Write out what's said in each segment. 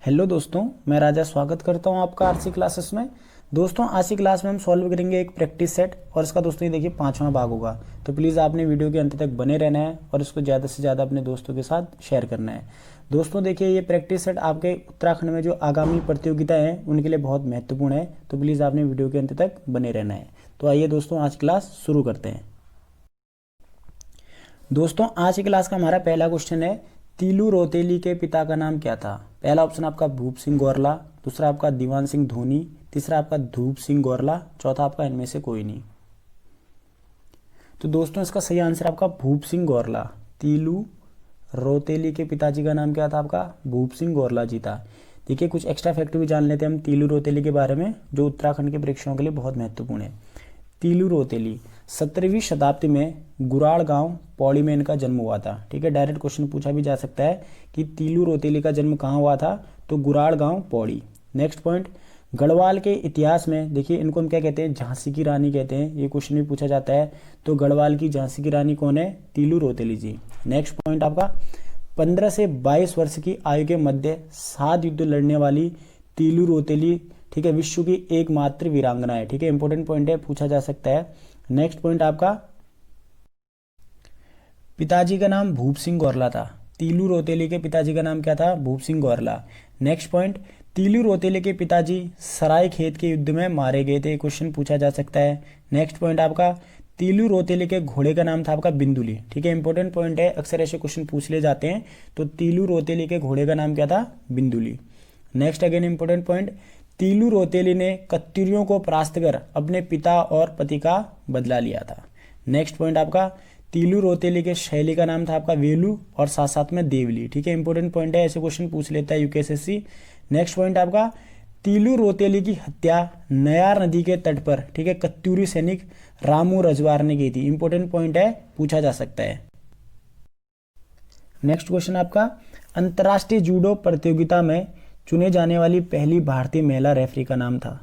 Hello दोस्तों, मैं राजा स्वागत करता हूं आपका आरसी क्लासेस में। दोस्तों, आज की क्लास में हम सॉल्व करेंगे एक प्रैक्टिस सेट और इसका दोस्तों ये देखिए 5वां भाग होगा। तो प्लीज़ आपने वीडियो के अंत तक बने रहना है और इसको ज़्यादा से ज़्यादा अपने दोस्तों के साथ शेयर करना है। दोस्तों देखिए, ये प्रैक्टिस सेट आपके उत्तराखंड में जो आगामी प्रतियोगिताएँ हैं उनके लिए बहुत महत्वपूर्ण है। तो प्लीज़ आपने वीडियो के अंत तक बने रहना है। तो आइए दोस्तों, आज क्लास शुरू करते हैं। दोस्तों, आज की क्लास का हमारा पहला क्वेश्चन है, तीलू रोतेली के पिता का नाम क्या था। पहला ऑप्शन आपका भूप सिंह गौरला, दूसरा आपका दीवान सिंह धोनी, तीसरा आपका धूप सिंह गौरला, चौथा आपका इनमें से कोई नहीं। तो दोस्तों, इसका सही आंसर आपका भूप सिंह गौरला। तीलू रोतेली के पिताजी का नाम क्या था आपका? भूप सिंह गौरला जी था। देखिए, कुछ एक्स्ट्रा फैक्ट भी जान लेते हैं हम तीलू रोतेली के बारे में, जो उत्तराखंड के परीक्षाओं के लिए बहुत महत्वपूर्ण है। तीलू रोतेली 17वीं शताब्दी में गुराड़ गांव पौड़ी में इनका जन्म हुआ था। ठीक है, डायरेक्ट क्वेश्चन पूछा भी जा सकता है कि तीलू रोतेली का जन्म कहाँ हुआ था, तो गुराड़ गांव पौड़ी। नेक्स्ट पॉइंट, गढ़वाल के इतिहास में देखिए इनको हम क्या कहते हैं, झांसी की रानी कहते हैं। ये क्वेश्चन भी पूछा जाता है। तो गढ़वाल की झांसी की रानी कौन है? तीलू रोतेली जी। नेक्स्ट पॉइंट आपका, 15 से 22 वर्ष की आयु के मध्य 7 युद्ध लड़ने वाली तीलू रोतेली, ठीक है, विश्व की एकमात्र वीरांगना है। ठीक है, इंपॉर्टेंट पॉइंट है, पूछा जा सकता है। नेक्स्ट पॉइंट आपका, पिताजी का नाम भूप सिंह गौरला था। तीलू रोतेली के पिताजी का नाम क्या था? भूप सिंह गौरला। नेक्स्ट पॉइंट, तीलू रोतेली के पिताजी सराय खेत के युद्ध में मारे गए थे। क्वेश्चन पूछा जा सकता है। नेक्स्ट पॉइंट आपका, तीलू रोतेली के घोड़े का नाम था आपका बिंदुली। ठीक है, इंपॉर्टेंट पॉइंट है, अक्सर ऐसे क्वेश्चन पूछ ले जाते हैं। तो तीलू रोतेली के घोड़े का नाम क्या था? Binduli. Next again important point, Tilu Rauteli ने कत्यूरियों को परास्त कर अपने पिता और पति का बदला लिया था। नेक्स्ट पॉइंट आपका, तीलू रोतेली के शैली का नाम था आपका वेलू और साथ साथ में देवली। ठीक है, इंपॉर्टेंट पॉइंट है, ऐसे क्वेश्चन पूछ लेता है यूकेएसएससी। नेक्स्ट पॉइंट आपका, तीलू रोतेली की हत्या नयार नदी के तट पर, ठीक है, कत्यूरी सैनिक रामू रजवार ने की थी। इंपॉर्टेंट पॉइंट है, पूछा जा सकता है। नेक्स्ट क्वेश्चन आपका, अंतर्राष्ट्रीय जूडो प्रतियोगिता में चुने जाने वाली पहली भारतीय महिला रेफरी का नाम था।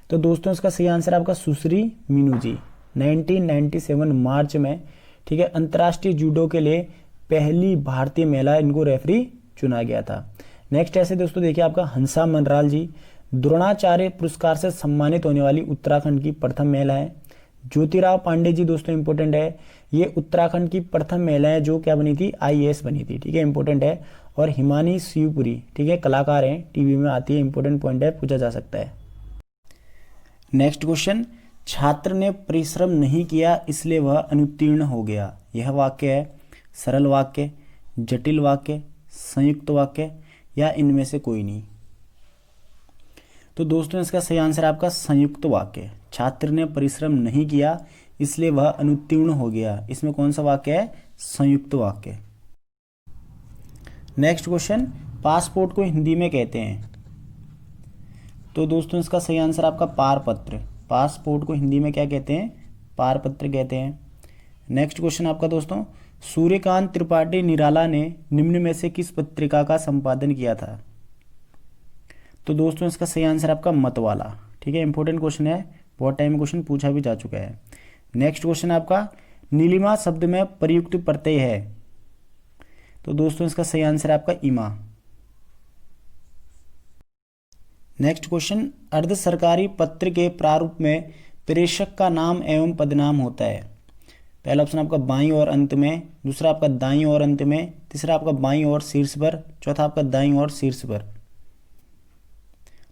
तो दोस्तों, इसका सही आंसर आपका सुश्री मीनू जी। 1997 मार्च में, ठीक है, अंतर्राष्ट्रीय जूडो के लिए पहली भारतीय महिला इनको रेफरी चुना गया था। नेक्स्ट ऐसे दोस्तों देखिए आपका, हंसा मनराल जी द्रोणाचार्य पुरस्कार से सम्मानित होने वाली उत्तराखंड की प्रथम महिला है। ज्योतिराव पांडे जी दोस्तों इंपॉर्टेंट है, ये उत्तराखंड की प्रथम महिला है जो क्या बनी थी? आईएएस बनी थी। ठीक है, इंपॉर्टेंट है। और हिमानी शिवपुरी, ठीक है, कलाकार हैं, टीवी में आती है, इंपॉर्टेंट पॉइंट है, पूछा जा सकता है। नेक्स्ट क्वेश्चन, छात्र ने परिश्रम नहीं किया इसलिए वह अनुत्तीर्ण हो गया। यह वाक्य है सरल वाक्य, जटिल वाक्य, संयुक्त वाक्य या इनमें से कोई नहीं। तो दोस्तों, इसका सही आंसर आपका संयुक्त वाक्य। छात्र ने परिश्रम नहीं किया इसलिए वह अनुत्तीर्ण हो गया। इसमें कौन सा वाक्य है? संयुक्त वाक्य। नेक्स्ट क्वेश्चन, पासपोर्ट को हिंदी में कहते हैं। तो दोस्तों, इसका सही आंसर आपका पारपत्र। पासपोर्ट को हिंदी में क्या कहते हैं? पारपत्र कहते हैं। नेक्स्ट क्वेश्चन आपका दोस्तों, सूर्यकांत त्रिपाठी निराला ने निम्न में से किस पत्रिका का संपादन किया था? तो दोस्तों, इसका सही आंसर आपका मतवाला। ठीक है, इंपॉर्टेंट क्वेश्चन है, बहुत टाइम क्वेश्चन पूछा भी जा चुका है। नेक्स्ट क्वेश्चन आपका, नीलिमा शब्द में प्रयुक्त प्रत्यय है। तो दोस्तों, इसका सही आंसर आपका इमा। नेक्स्ट क्वेश्चन, अर्ध सरकारी पत्र के प्रारूप में प्रेषक का नाम एवं पदनाम होता है। पहला ऑप्शन आपका बाईं और अंत में, दूसरा आपका दाईं और अंत में, तीसरा आपका बाईं और शीर्ष पर, चौथा आपका दाईं और शीर्ष पर।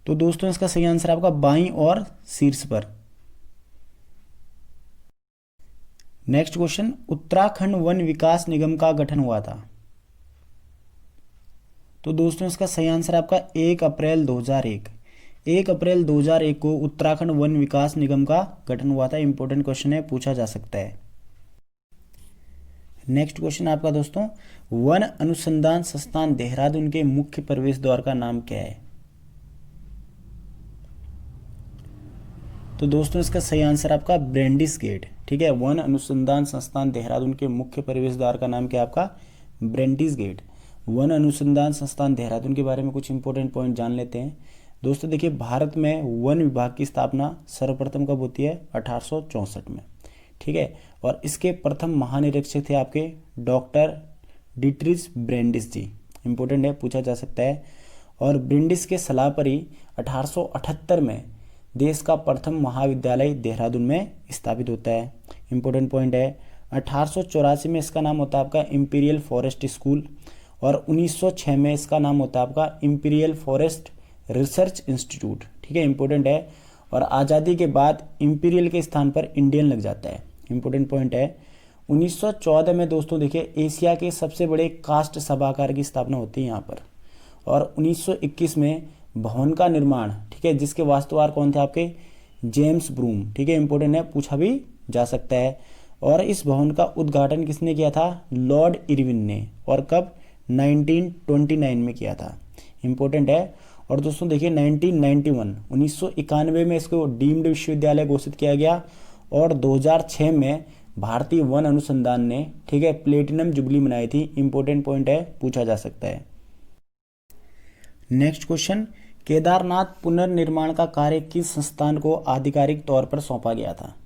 तो दोस्तों, इसका सही आंसर आपका बाईं और शीर्ष पर। नेक्स्ट क्वेश्चन, उत्तराखंड वन विकास निगम का गठन हुआ था। तो दोस्तों, इसका सही आंसर आपका 1 अप्रैल 2001। 1 अप्रैल 2001 को उत्तराखंड वन विकास निगम का गठन हुआ था। इंपॉर्टेंट क्वेश्चन है, पूछा जा सकता है। नेक्स्ट क्वेश्चन आपका दोस्तों, वन अनुसंधान संस्थान देहरादून के मुख्य प्रवेश द्वार का नाम क्या है? तो दोस्तों, इसका सही आंसर आपका ब्रेंडिस गेट। ठीक है, वन अनुसंधान संस्थान देहरादून के मुख्य प्रवेश द्वार का नाम क्या है आपका? ब्रेंडिस गेट। वन अनुसंधान संस्थान देहरादून के बारे में कुछ इंपॉर्टेंट पॉइंट जान लेते हैं। दोस्तों देखिए, भारत में वन विभाग की स्थापना सर्वप्रथम कब होती है? 1864 में। ठीक है, और इसके प्रथम महानिरीक्षक थे आपके डॉक्टर डिट्रिस ब्रेंडिस जी। इंपॉर्टेंट है, पूछा जा सकता है। और ब्रिंडिस के सलाह पर ही 1878 में देश का प्रथम महाविद्यालय देहरादून में स्थापित होता है। इंपॉर्टेंट पॉइंट है। 1884 में इसका नाम होता है आपका इंपीरियल फॉरेस्ट स्कूल, और 1906 में इसका नाम होता है आपका इंपीरियल फॉरेस्ट रिसर्च इंस्टीट्यूट। ठीक है, इंपॉर्टेंट है। और आज़ादी के बाद इंपीरियल के स्थान पर इंडियन लग जाता है। इंपॉर्टेंट पॉइंट है। 1914 में दोस्तों देखिए एशिया के सबसे बड़े कास्ट सभागार की स्थापना होती है यहाँ पर। और 1921 में भवन का निर्माण, ठीक है, जिसके वास्तुकार कौन थे आपके, जेम्स ब्रूम। ठीक है, इंपॉर्टेंट है, पूछा भी जा सकता है। और इस भवन का उद्घाटन किसने किया था, लॉर्ड इरविन ने, और कब, 1929 में किया था। इंपॉर्टेंट है। और दोस्तों देखिए 1991 में इसको डीम्ड विश्वविद्यालय घोषित किया गया, और 2006 में भारतीय वन अनुसंधान ने, ठीक है, प्लेटिनम जुबली मनाई थी। इंपॉर्टेंट पॉइंट है, पूछा जा सकता है। नेक्स्ट क्वेश्चन, केदारनाथ पुनर्निर्माण का कार्य किस संस्थान को आधिकारिक तौर पर सौंपा गया था।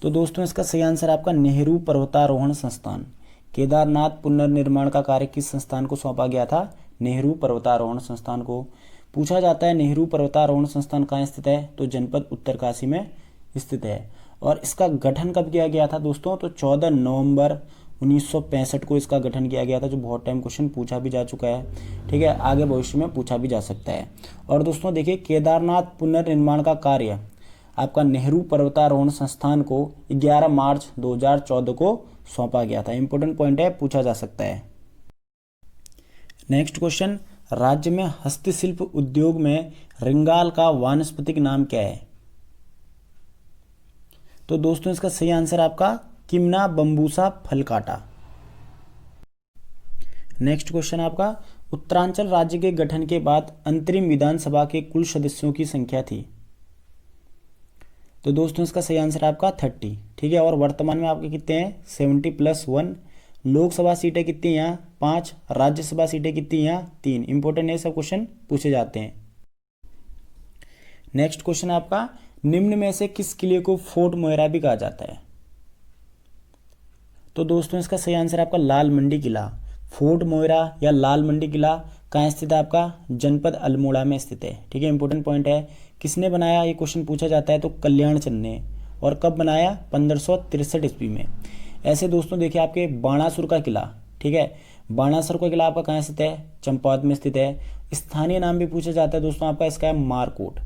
तो दोस्तों इसका सही आंसर आपका नेहरू पर्वतारोहण संस्थान। केदारनाथ पुनर्निर्माण का कार्य किस संस्थान को सौंपा गया था, नेहरू पर्वतारोहण संस्थान को। पूछा जाता है नेहरू पर्वतारोहण संस्थान कहाँ स्थित है, तो जनपद उत्तरकाशी में स्थित है। और इसका गठन कब किया गया था दोस्तों, तो 14 नवंबर 1965 को इसका गठन किया गया था, जो बहुत टाइम क्वेश्चन पूछा भी जा चुका है। ठीक है, आगे भविष्य में पूछा भी जा सकता है। और दोस्तों देखिए केदारनाथ पुनर्निर्माण का कार्य आपका नेहरू पर्वतारोहण संस्थान को 11 मार्च 2014 को सौंपा गया था। इंपॉर्टेंट पॉइंट है, पूछा जा सकता है। नेक्स्ट क्वेश्चन, राज्य में हस्तशिल्प उद्योग में रिंगाल का वानस्पतिक नाम क्या है। तो दोस्तों इसका सही आंसर आपका किम्ना बंबूसा फलकाटा। नेक्स्ट क्वेश्चन आपका, उत्तरांचल राज्य के गठन के बाद अंतरिम विधानसभा के कुल सदस्यों की संख्या थी। तो दोस्तों इसका सही आंसर आपका 30। ठीक है, और वर्तमान में आपके कितने हैं, 70+1। लोकसभा सीटें कितनी यहाँ, 5। राज्यसभा सीटें कितनी यहाँ, 3। इंपॉर्टेंट है, सब क्वेश्चन पूछे जाते हैं। नेक्स्ट क्वेश्चन आपका, निम्न में से किस किले को फोर्ट मोइरा भी कहा जाता है। तो दोस्तों इसका सही आंसर आपका लाल मंडी किला। फोर्ट मोइरा या लाल मंडी किला कहाँ स्थित है आपका, जनपद अल्मोड़ा में स्थित है। ठीक है, इंपॉर्टेंट पॉइंट है। किसने बनाया, ये क्वेश्चन पूछा जाता है, तो कल्याण चंद ने। और कब बनाया, 1563 ईस्वी में। ऐसे दोस्तों देखिए आपके बाणासुर का किला, ठीक है, बाणासुर का किला आपका कहाँ स्थित है, चंपावत में स्थित है। स्थानीय नाम भी पूछा जाता है दोस्तों आपका, इसका है मारकोट।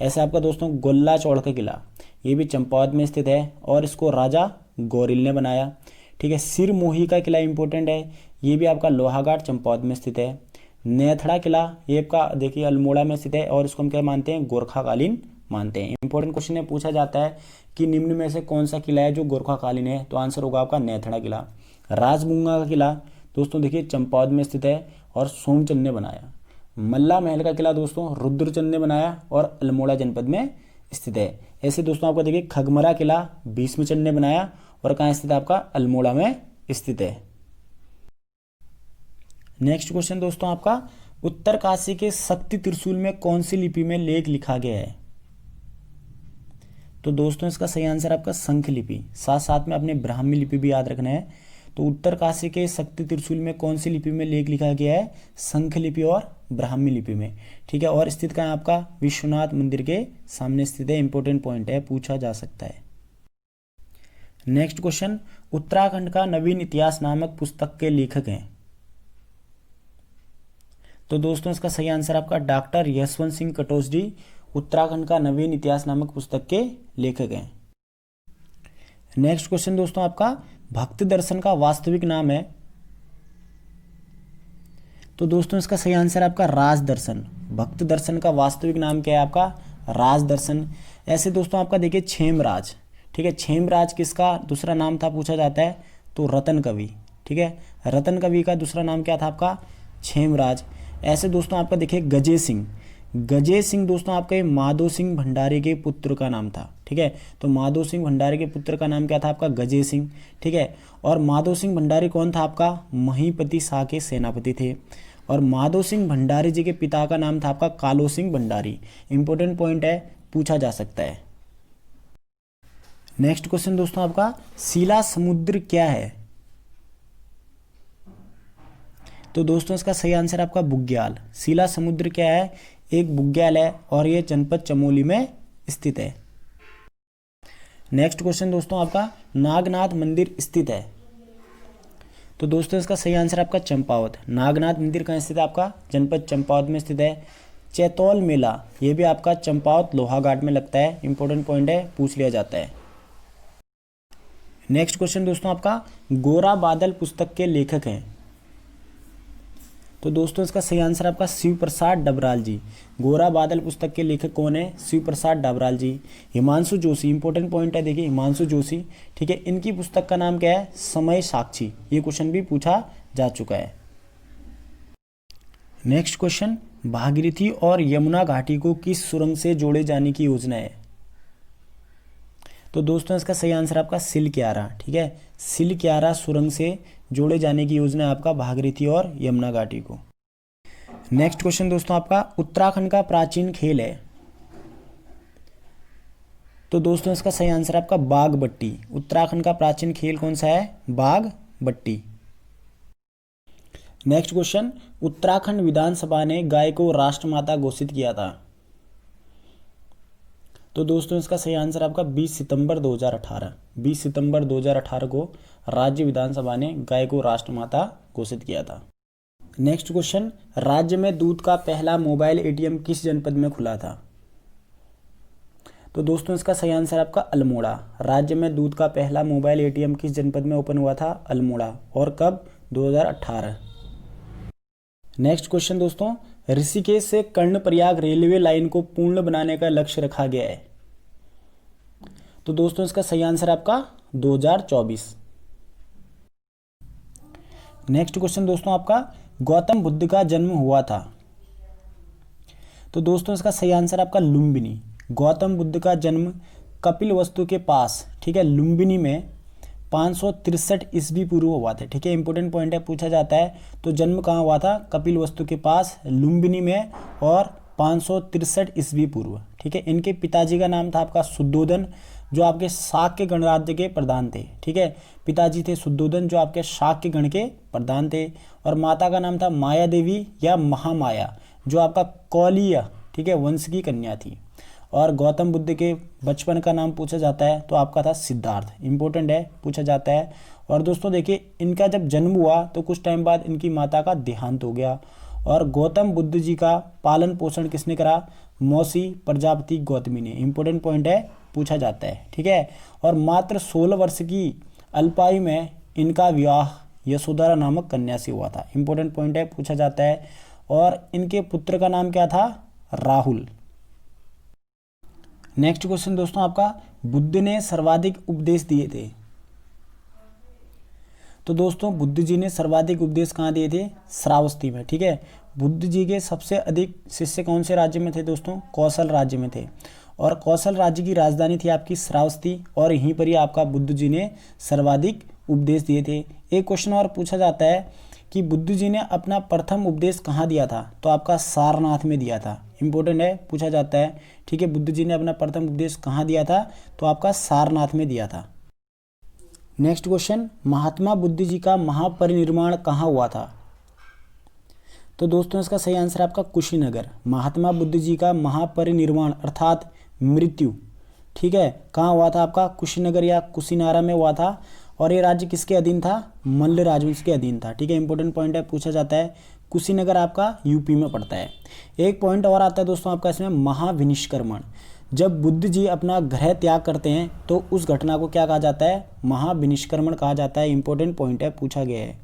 ऐसे आपका दोस्तों गोल्ला चौड़ का किला, ये भी चंपावत में स्थित है, और इसको राजा गौरिल ने बनाया। ठीक है, सिरमोही का किला इंपॉर्टेंट है, ये भी आपका लोहाघाट चंपावत में स्थित है। नेथड़ा किला ये आपका देखिए अल्मोड़ा में स्थित है, और इसको हम क्या मानते हैं, गोरखाकालीन मानते हैं। इंपॉर्टेंट क्वेश्चन में पूछा जाता है कि निम्न में से कौन सा किला है जो गोरखाकालीन है, तो आंसर होगा आपका नेथड़ा किला। राजगंगा का किला दोस्तों देखिए चंपावत में स्थित है, और सोमचंद ने बनाया। मल्ला महल का किला दोस्तों रुद्रचंद ने बनाया, और अल्मोड़ा जनपद में स्थित है। ऐसे दोस्तों आपका देखिए खगमरा किला भीष्मचंद ने बनाया, और कहाँ स्थित है आपका, अल्मोड़ा में स्थित है। नेक्स्ट क्वेश्चन दोस्तों आपका, उत्तरकाशी के शक्ति त्रिशूल में कौन सी लिपि में लेख लिखा गया है। तो दोस्तों इसका सही आंसर आपका शंख लिपि। साथ साथ में अपने ब्राह्मी लिपि भी याद रखना है। तो उत्तरकाशी के शक्ति त्रिशूल में कौन सी लिपि में लेख लिखा गया है, शंख लिपि और ब्राह्मी लिपि में। ठीक है, और स्थित कहाँ है आपका, विश्वनाथ मंदिर के सामने स्थित है। इंपॉर्टेंट पॉइंट है, पूछा जा सकता है। नेक्स्ट क्वेश्चन, उत्तराखंड का नवीन इतिहास नामक पुस्तक के लेखक हैं। तो दोस्तों इसका सही आंसर आपका डॉक्टर यशवंत सिंह कटोचडी उत्तराखंड का नवीन इतिहास नामक पुस्तक के लेखक हैं। नेक्स्ट क्वेश्चन दोस्तों आपका, भक्त दर्शन का वास्तविक नाम है। तो दोस्तों इसका सही आंसर आपका राज दर्शन। भक्त दर्शन का वास्तविक नाम क्या है आपका, राज दर्शन। ऐसे दोस्तों आपका देखिए छेमराज, ठीक है, छेमराज किसका दूसरा नाम था पूछा जाता है, तो रतन कवि। ठीक है, रतन कवि का दूसरा नाम क्या था आपका, छेमराज। ऐसे दोस्तों आपका देखिए गजे सिंह, गजे सिंह दोस्तों आपके माधो सिंह भंडारी के पुत्र का नाम था। ठीक है, तो माधो सिंह भंडारी के पुत्र का नाम क्या था आपका, गजे सिंह। ठीक है, और माधो सिंह भंडारी कौन था आपका, महीपति शाह के सेनापति थे। और माधो सिंह भंडारी जी के पिता का नाम था आपका कालो सिंह भंडारी। इंपॉर्टेंट पॉइंट है, पूछा जा सकता है। नेक्स्ट क्वेश्चन दोस्तों आपका, शिला समुद्र क्या है। तो दोस्तों इसका सही आंसर आपका बुग्याल। सीला समुद्र क्या है, एक बुग्याल है और ये जनपद चमोली में स्थित है। नेक्स्ट क्वेश्चन दोस्तों आपका, नागनाथ मंदिर स्थित है। तो दोस्तों इसका सही आंसर आपका चंपावत। नागनाथ मंदिर कहाँ स्थित है, आपका जनपद चंपावत में स्थित है। चैतौल मेला ये भी आपका चंपावत लोहाघाट में लगता है, इंपॉर्टेंट पॉइंट है, पूछ लिया जाता है। नेक्स्ट क्वेश्चन दोस्तों आपका, गोरा बादल पुस्तक के लेखक हैं। तो दोस्तों इसका सही आंसर आपका शिव प्रसाद डबराल जी। गोरा बादल पुस्तक के लेखक कौन है, शिव प्रसाद डबराल जी। हिमांशु जोशी, इंपॉर्टेंट पॉइंट है, देखिए हिमांशु जोशी, ठीक है। इनकी पुस्तक का नाम क्या है, समय साक्षी। ये क्वेश्चन भी पूछा जा चुका है। नेक्स्ट क्वेश्चन, भागीरथी और यमुना घाटी को किस सुरंग से जोड़े जाने की योजना है। तो दोस्तों इसका सही आंसर आपका सिलक्यारा, ठीक है। सिलक्यारा सुरंग से जोड़े जाने की योजना है आपका भागीरथी और यमुना घाटी को। नेक्स्ट क्वेश्चन दोस्तों आपका, उत्तराखंड का प्राचीन खेल है। तो दोस्तों इसका सही आंसर आपका बाघ बट्टी। उत्तराखंड का प्राचीन खेल कौन सा है, बाघ बट्टी। नेक्स्ट क्वेश्चन, उत्तराखंड विधानसभा ने गाय को राष्ट्रमाता घोषित किया था। तो दोस्तों इसका सही आंसर आपका 20 सितंबर 2018। 20 सितंबर 2018 को राज्य विधानसभा ने गाय को राष्ट्रमाता घोषित किया था। नेक्स्ट क्वेश्चन, राज्य में दूध का पहला मोबाइल एटीएम किस जनपद में खुला था। तो दोस्तों इसका सही आंसर आपका अल्मोड़ा। राज्य में दूध का पहला मोबाइल एटीएम किस जनपद में ओपन हुआ था, अल्मोड़ा। और कब, 2018। नेक्स्ट क्वेश्चन दोस्तों, ऋषिकेश से कर्णप्रयाग रेलवे लाइन को पूर्ण बनाने का लक्ष्य रखा गया है। तो दोस्तों इसका सही आंसर आपका 2024। नेक्स्ट क्वेश्चन दोस्तों आपका, गौतम बुद्ध का जन्म हुआ था। तो दोस्तों इसका सही आंसर आपका लुम्बिनी। गौतम बुद्ध का जन्म कपिलवस्तु के पास, ठीक है, लुम्बिनी में 563 ईस्वी पूर्व हुआ था, ठीक है। इंपॉर्टेंट पॉइंट है, पूछा जाता है। तो जन्म कहाँ हुआ था, कपिलवस्तु के पास लुम्बिनी में, और 563 ईस्वी पूर्व, ठीक है। इनके पिताजी का नाम था आपका शुद्धोधन, जो आपके शाक्य गणराज्य के प्रधान थे, ठीक है। पिताजी थे शुद्धोधन, जो आपके शाक्य गण के प्रधान थे। और माता का नाम था माया देवी या महामाया, जो आपका कौलीय, ठीक है, वंश की कन्या थी। और गौतम बुद्ध के बचपन का नाम पूछा जाता है तो आपका था सिद्धार्थ, इंपॉर्टेंट है, पूछा जाता है। और दोस्तों देखिए, इनका जब जन्म हुआ तो कुछ टाइम बाद इनकी माता का देहांत हो गया। और गौतम बुद्ध जी का पालन पोषण किसने करा, मौसी प्रजापति गौतमी ने, इंपॉर्टेंट पॉइंट है, पूछा जाता है, ठीक है। और मात्र 16 वर्ष की अल्पायु में इनका विवाह यशोधरा नामक कन्या से हुआ था, इंपॉर्टेंट पॉइंट है, पूछा जाता है। और इनके पुत्र का नाम क्या था, राहुल। नेक्स्ट क्वेश्चन दोस्तों आपका, बुद्ध ने सर्वाधिक उपदेश दिए थे। तो दोस्तों बुद्ध जी ने सर्वाधिक उपदेश कहाँ दिए थे, श्रावस्ती में, ठीक है। बुद्ध जी के सबसे अधिक शिष्य कौन से राज्य में थे दोस्तों, कौशल राज्य में थे। और कौशल राज्य की राजधानी थी आपकी श्रावस्ती, और यहीं पर ही आपका बुद्ध जी ने सर्वाधिक उपदेश दिए थे। एक क्वेश्चन और पूछा जाता है कि बुद्ध जी ने अपना प्रथम उपदेश कहाँ दिया था, तो आपका सारनाथ में दिया था, इंपॉर्टेंट है, पूछा जाता है, ठीक है। बुद्ध जी ने अपना प्रथम उपदेश कहाँ दिया था, तो आपका सारनाथ में दिया था। नेक्स्ट क्वेश्चन, महात्मा बुद्ध जी का महापरिनिर्वाण कहाँ हुआ था। तो दोस्तों इसका सही आंसर आपका कुशीनगर। महात्मा बुद्ध जी का महापरिनिर्वाण अर्थात मृत्यु, ठीक है, कहाँ हुआ था, आपका कुशीनगर या कुशीनारा में हुआ था। और ये राज्य किसके अधीन था, मल्ल राजवंश के अधीन था, ठीक है। इंपॉर्टेंट पॉइंट है, पूछा जाता है। कुशीनगर आपका यूपी में पड़ता है। एक पॉइंट और आता है दोस्तों आपका इसमें, महाविनिष्क्रमण। जब बुद्ध जी अपना गृह त्याग करते हैं तो उस घटना को क्या कहा जाता है, महाविनिष्क्रमण कहा जाता है, इंपॉर्टेंट पॉइंट है, पूछा गया है।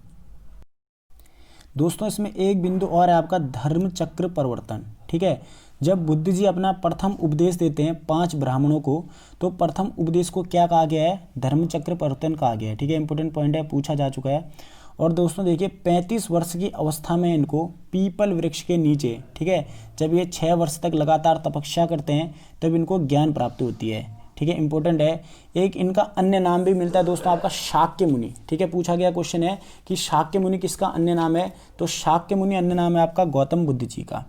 दोस्तों इसमें एक बिंदु और है आपका, धर्म चक्र परिवर्तन, ठीक है। जब बुद्ध जी अपना प्रथम उपदेश देते हैं 5 ब्राह्मणों को, तो प्रथम उपदेश को क्या कहा गया है, धर्म चक्र परिवर्तन कहा गया है, ठीक है। इंपॉर्टेंट पॉइंट है, पूछा जा चुका है। और दोस्तों देखिए 35 वर्ष की अवस्था में इनको पीपल वृक्ष के नीचे, ठीक है, जब ये 6 वर्ष तक लगातार तपस्या करते हैं तब इनको ज्ञान प्राप्त होती है, ठीक है। इंपॉर्टेंट है। एक इनका अन्य नाम भी मिलता है दोस्तों आपका, शाक्य मुनि, ठीक है। पूछा गया क्वेश्चन है कि शाक्य मुनि किसका अन्य नाम है, तो शाक्य मुनि अन्य नाम है आपका गौतम बुद्ध जी का,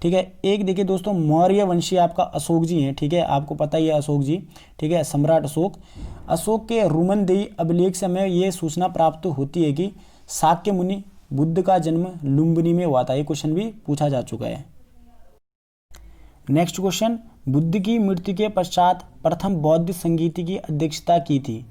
ठीक है। एक देखिए दोस्तों, मौर्य वंशी आपका अशोक जी हैं, ठीक है, आपको पता ही है अशोक जी, ठीक है, सम्राट अशोक। अशोक के रुमनदेही अभिलेख से हमें ये सूचना प्राप्त होती है कि शाक्य मुनि बुद्ध का जन्म लुम्बिनी में हुआ था, ये क्वेश्चन भी पूछा जा चुका है। नेक्स्ट क्वेश्चन, बुद्ध की मृत्यु के पश्चात प्रथम बौद्ध संगीति की अध्यक्षता की थी।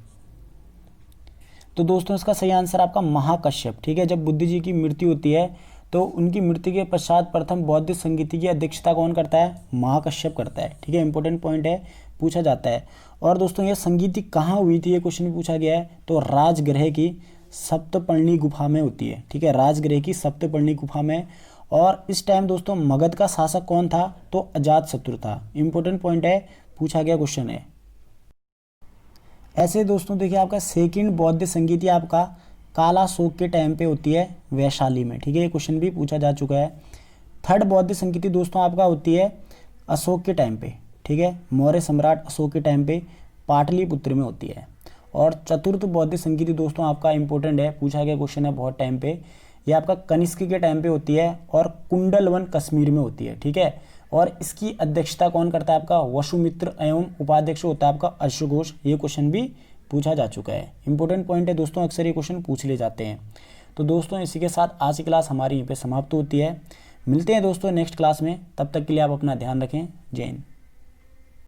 तो दोस्तों इसका सही आंसर आपका महाकश्यप। ठीक है, जब बुद्ध जी की मृत्यु होती है तो उनकी मृत्यु के पश्चात प्रथम बौद्ध संगीति की अध्यक्षता कौन करता है? महाकश्यप करता है। ठीक है, इंपॉर्टेंट पॉइंट है, पूछा जाता है। और दोस्तों यह संगीति कहाँ हुई थी, ये क्वेश्चन भी पूछा गया है। तो राजगृह की सप्तपर्णी गुफा में होती है। ठीक है, राजगृह की सप्तपर्णी गुफा में। और इस टाइम दोस्तों मगध का शासक कौन था? तो अजातशत्रु था। इंपॉर्टेंट पॉइंट है, पूछा गया क्वेश्चन है। ऐसे दोस्तों देखिए आपका सेकंड बौद्ध संगीति आपका काला शोक के टाइम पे होती है वैशाली में। ठीक है, ये क्वेश्चन भी पूछा जा चुका है। थर्ड बौद्ध संगीति दोस्तों आपका होती है अशोक के टाइम पे। ठीक है, मौर्य सम्राट अशोक के टाइम पे पाटलिपुत्र में होती है। और चतुर्थ बौद्ध संगीति दोस्तों आपका इंपॉर्टेंट है, पूछा गया क्वेश्चन है बहुत टाइम पे, ये आपका कनिष्क के टाइम पे होती है और कुंडलवन कश्मीर में होती है। ठीक है, और इसकी अध्यक्षता कौन करता है? आपका वसुमित्र एवं उपाध्यक्ष होता है आपका अश्वघोष। ये क्वेश्चन भी पूछा जा चुका है। इंपॉर्टेंट पॉइंट है दोस्तों, अक्सर ये क्वेश्चन पूछ ले जाते हैं। तो दोस्तों इसी के साथ आज की क्लास हमारी यहीं पे समाप्त होती है। मिलते हैं दोस्तों नेक्स्ट क्लास में, तब तक के लिए आप अपना ध्यान रखें। जय हिंद।